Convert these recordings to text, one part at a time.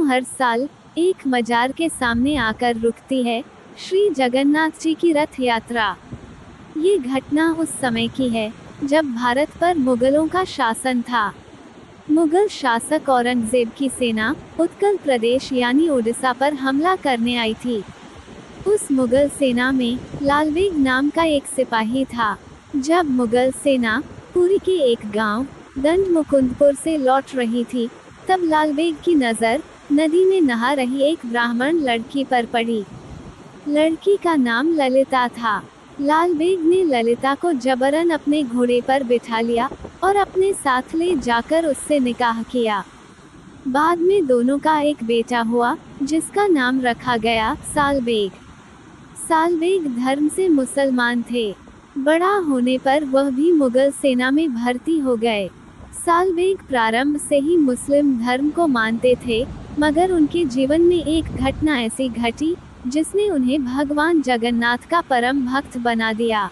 हर साल एक मजार के सामने आकर रुकती है श्री जगन्नाथ जी की रथ यात्रा। ये घटना उस समय की है जब भारत पर मुगलों का शासन था। मुगल शासक औरंगजेब की सेना उत्कल प्रदेश यानी ओडिशा पर हमला करने आई थी। उस मुगल सेना में लालबेग नाम का एक सिपाही था। जब मुगल सेना पुरी के एक गांव दंड मुकुंदपुर से लौट रही थी, तब लालबेग की नज़र नदी में नहा रही एक ब्राह्मण लड़की पर पड़ी। लड़की का नाम ललिता था। लालबेग ने ललिता को जबरन अपने घोड़े पर बिठा लिया और अपने साथ ले जाकर उससे निकाह किया। बाद में दोनों का एक बेटा हुआ जिसका नाम रखा गया सालबेग। सालबेग धर्म से मुसलमान थे। बड़ा होने पर वह भी मुगल सेना में भर्ती हो गए। सालबेग प्रारंभ से ही मुस्लिम धर्म को मानते थे, मगर उनके जीवन में एक घटना ऐसी घटी जिसने उन्हें भगवान जगन्नाथ का परम भक्त बना दिया।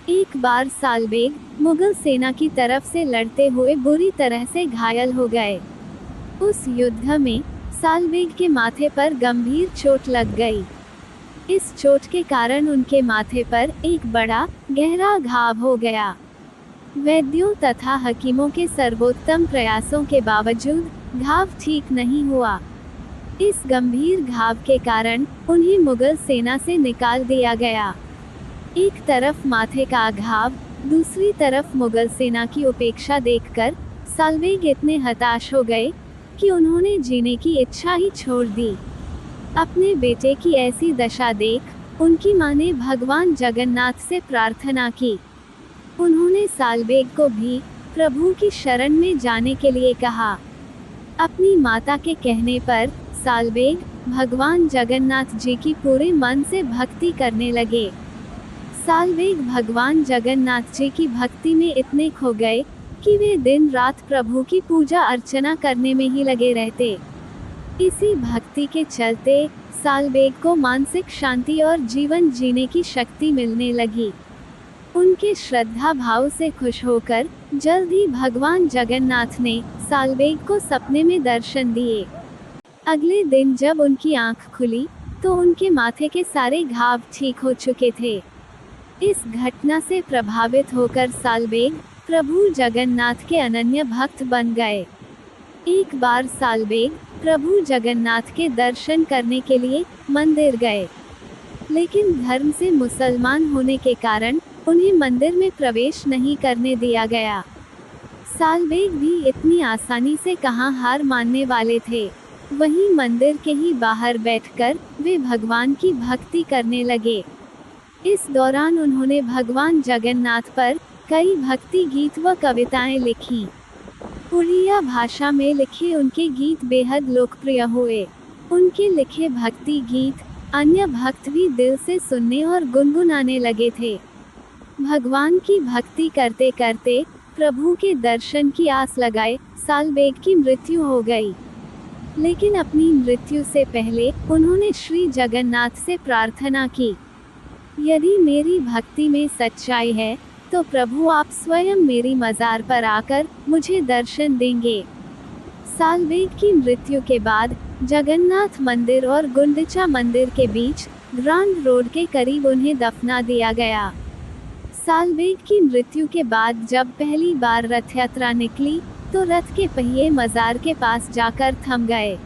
एक बार सालबेग मुगल सेना की तरफ से लड़ते हुए बुरी तरह से घायल हो गए। उस युद्ध में सालबेग के माथे पर गंभीर चोट लग गई। इस चोट के कारण उनके माथे पर एक बड़ा गहरा घाव हो गया। वैद्यों तथा हकीमों के सर्वोत्तम प्रयासों के बावजूद घाव ठीक नहीं हुआ। इस गंभीर घाव के कारण उन्हें मुगल सेना से निकाल दिया गया। एक तरफ माथे का घाव, दूसरी तरफ मुगल सेना की उपेक्षा देखकर सालबेग इतने हताश हो गए कि उन्होंने जीने की इच्छा ही छोड़ दी। अपने बेटे की ऐसी दशा देख उनकी मां ने भगवान जगन्नाथ से प्रार्थना की। उन्होंने सालबेग को भी प्रभु की शरण में जाने के लिए कहा। अपनी माता के कहने पर सालबेग भगवान जगन्नाथ जी की पूरे मन से भक्ति करने लगे। सालबेग भगवान जगन्नाथ जी की भक्ति में इतने खो गए कि वे दिन रात प्रभु की पूजा अर्चना करने में ही लगे रहते। इसी भक्ति के चलते सालबेग को मानसिक शांति और जीवन जीने की शक्ति मिलने लगी। उनके श्रद्धा भाव से खुश होकर जल्द ही भगवान जगन्नाथ ने सालबेग को सपने में दर्शन दिए। अगले दिन जब उनकी आंख खुली तो उनके माथे के सारे घाव ठीक हो चुके थे। इस घटना से प्रभावित होकर सालबेग प्रभु जगन्नाथ के अनन्य भक्त बन गए। एक बार सालबेग प्रभु जगन्नाथ के दर्शन करने के लिए मंदिर गए, लेकिन धर्म से मुसलमान होने के कारण उन्हें मंदिर में प्रवेश नहीं करने दिया गया। सालबेग भी इतनी आसानी से कहाँ हार मानने वाले थे। वहीं मंदिर के ही बाहर बैठकर वे भगवान की भक्ति करने लगे। इस दौरान उन्होंने भगवान जगन्नाथ पर कई भक्ति गीत व कविताएं लिखीं। उड़िया भाषा में लिखे उनके गीत बेहद लोकप्रिय हुए। उनके लिखे भक्ति गीत अन्य भक्त भी दिल से सुनने और गुनगुनाने लगे थे। भगवान की भक्ति करते करते प्रभु के दर्शन की आस लगाए सालबेग की मृत्यु हो गई। लेकिन अपनी मृत्यु से पहले उन्होंने श्री जगन्नाथ से प्रार्थना की, यदि मेरी भक्ति में सच्चाई है तो प्रभु आप स्वयं मेरी मजार पर आकर मुझे दर्शन देंगे। सालबेग की मृत्यु के बाद जगन्नाथ मंदिर और गुंडिचा मंदिर के बीच ग्रांड रोड के करीब उन्हें दफना दिया गया। सालबेग की मृत्यु के बाद जब पहली बार रथ यात्रा निकली तो रथ के पहिए मजार के पास जाकर थम गए।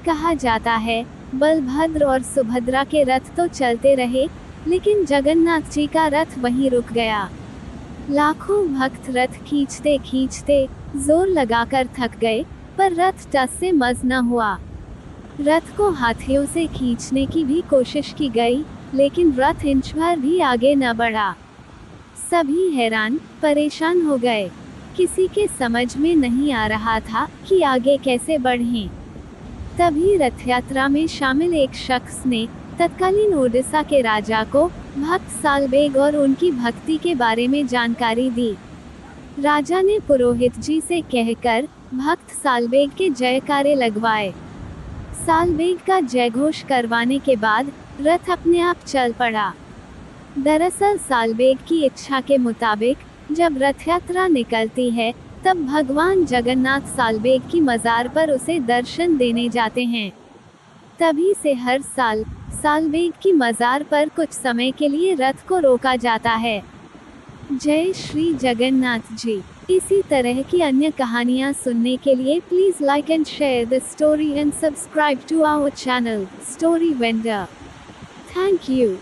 कहा जाता है बलभद्र और सुभद्रा के रथ तो चलते रहे, लेकिन जगन्नाथ जी का रथ वहीं रुक गया। लाखों भक्त रथ खींचते खींचते जोर लगाकर थक गए, पर रथ टस से मज न हुआ। रथ को हाथियों से खींचने की भी कोशिश की गई, लेकिन रथ इंच भर भी आगे न बढ़ा। सभी हैरान परेशान हो गए। किसी के समझ में नहीं आ रहा था कि आगे कैसे बढ़ें। तभी रथ यात्रा में शामिल एक शख्स ने तत्कालीन ओडिशा के राजा को भक्त सालबेग और उनकी भक्ति के बारे में जानकारी दी। राजा ने पुरोहित जी से कहकर भक्त सालबेग के जयकारे लगवाए। सालबेग का जयघोष करवाने के बाद रथ अपने आप चल पड़ा। दरअसल सालबेग की इच्छा के मुताबिक जब रथ यात्रा निकलती है तब भगवान जगन्नाथ सालबेग की मजार पर उसे दर्शन देने जाते हैं। तभी से हर साल सालबेग की मजार पर कुछ समय के लिए रथ को रोका जाता है। जय श्री जगन्नाथ जी। इसी तरह की अन्य कहानियाँ सुनने के लिए please like and share the story and subscribe to our channel story vendor. Thank you.